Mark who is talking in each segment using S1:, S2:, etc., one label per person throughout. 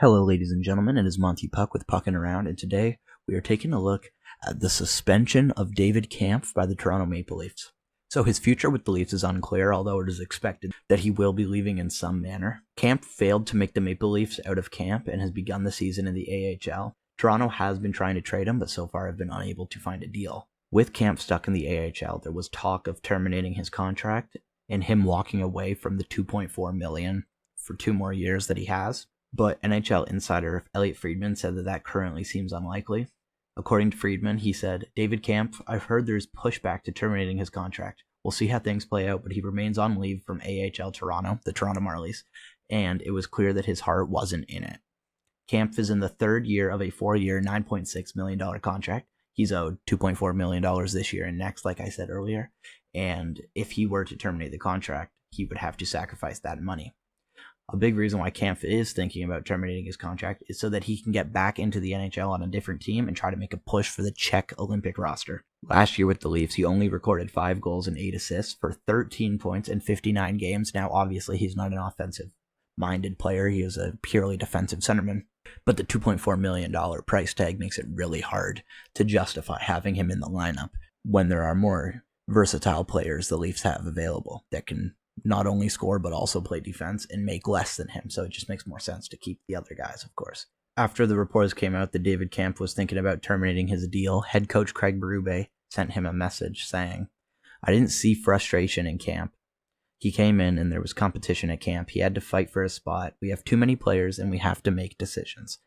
S1: Hello ladies and gentlemen, it is Monty Puck with Puckin' Around, and today we are taking a look at the suspension of David Kämpf by the Toronto Maple Leafs. So his future with the Leafs is unclear, although it is expected that he will be leaving in some manner. Kämpf failed to make the Maple Leafs out of camp and has begun the season in the AHL. Toronto has been trying to trade him, but so far have been unable to find a deal. With Kämpf stuck in the AHL, there was talk of terminating his contract and him walking away from the $2.4 million for 2 more years that he has. But NHL insider Elliotte Friedman said that currently seems unlikely. According to Friedman, he said, "David Kämpf, I've heard there's pushback to terminating his contract. We'll see how things play out, but he remains on leave from AHL Toronto, the Toronto Marlies, and it was clear that his heart wasn't in it." Kämpf is in the 3rd year of a 4-year, $9.6 million contract. He's owed $2.4 million this year and next, like I said earlier, and if he were to terminate the contract, he would have to sacrifice that money. A big reason why Kämpf is thinking about terminating his contract is so that he can get back into the NHL on a different team and try to make a push for the Czech Olympic roster. Last year with the Leafs, he only recorded 5 goals and 8 assists for 13 points in 59 games. Now, obviously, he's not an offensive-minded player. He is a purely defensive centerman. But the $2.4 million price tag makes it really hard to justify having him in the lineup when there are more versatile players the Leafs have available that can not only score but also play defense and make less than him, so it just makes more sense to keep the other guys, of course. After the reports came out that David Kämpf was thinking about terminating his deal, head coach Craig Berube sent him a message saying, "I didn't see frustration in camp. He came in and there was competition at camp. He had to fight for a spot. We have too many players and we have to make decisions.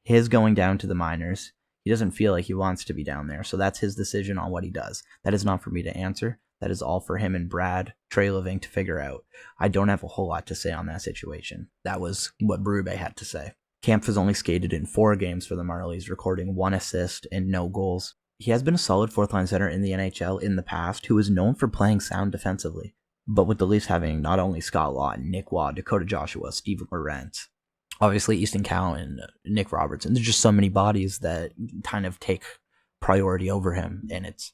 S1: His going down to the minors, he doesn't feel like he wants to be down there, so that's his decision on what he does. That is not for me to answer. That is all for him and Brad Treliving to figure out. I don't have a whole lot to say on that situation." That was what Berube had to say. Kämpf has only skated in 4 games for the Marlies, recording 1 assist and no goals. He has been a solid 4th-line center in the NHL in the past who is known for playing sound defensively. But with the Leafs having not only Scott Laughton, Nick Waugh, Dakota Joshua, Steven Lorentz, obviously Easton Cowan, Nick Robertson, there's just so many bodies that kind of take priority over him, and it's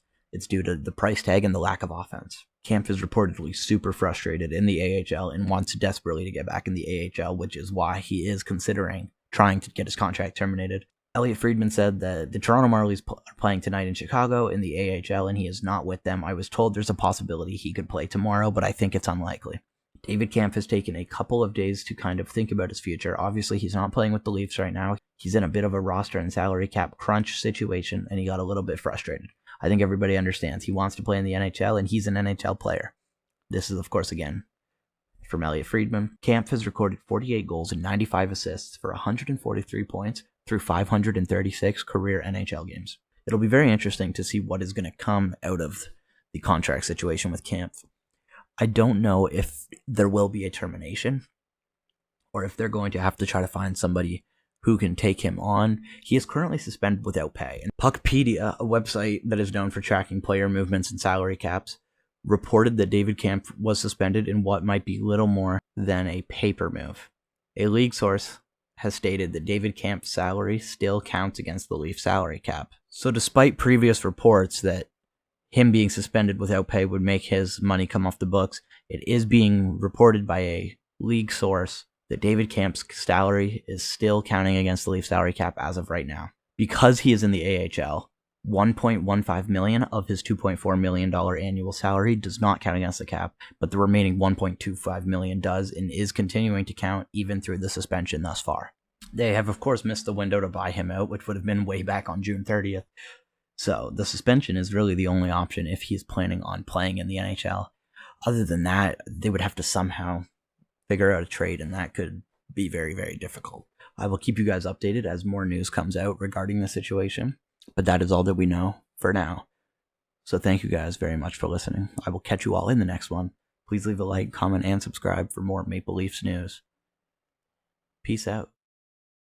S1: due to the price tag and the lack of offense. Kämpf is reportedly super frustrated in the AHL and wants desperately to get back in the AHL, which is why he is considering trying to get his contract terminated. Elliotte Friedman said that the Toronto Marlies are playing tonight in Chicago in the AHL, and he is not with them. I was told there's a possibility he could play tomorrow, but I think it's unlikely. David Kämpf has taken a couple of days to kind of think about his future. Obviously, he's not playing with the Leafs right now. He's in a bit of a roster and salary cap crunch situation, and he got a little bit frustrated. I think everybody understands. He wants to play in the NHL, and he's an NHL player. This is, of course, again, from Elliotte Friedman. Kämpf has recorded 48 goals and 95 assists for 143 points through 536 career NHL games. It'll be very interesting to see what is going to come out of the contract situation with Kämpf. I don't know if there will be a termination or if they're going to have to try to find somebody who can take him on. He is currently suspended without pay. And Puckpedia, a website that is known for tracking player movements and salary caps, reported that David Kämpf was suspended in what might be little more than a paper move. A league source has stated that David Kämpf's salary still counts against the Leafs salary cap. So despite previous reports that him being suspended without pay would make his money come off the books, it is being reported by a league source that David Kämpf's salary is still counting against the Leafs salary cap as of right now. Because he is in the AHL, $1.15 million of his $2.4 million annual salary does not count against the cap, but the remaining $1.25 million does and is continuing to count even through the suspension thus far. They have, of course, missed the window to buy him out, which would have been way back on June 30th. So the suspension is really the only option if he's planning on playing in the NHL. Other than that, they would have to somehow figure out a trade, and that could be very, very difficult. I will keep you guys updated as more news comes out regarding the situation, but that is all that we know for now. So thank you guys very much for listening. I will catch you all in the next one. Please leave a like, comment, and subscribe for more Maple Leafs news. Peace out.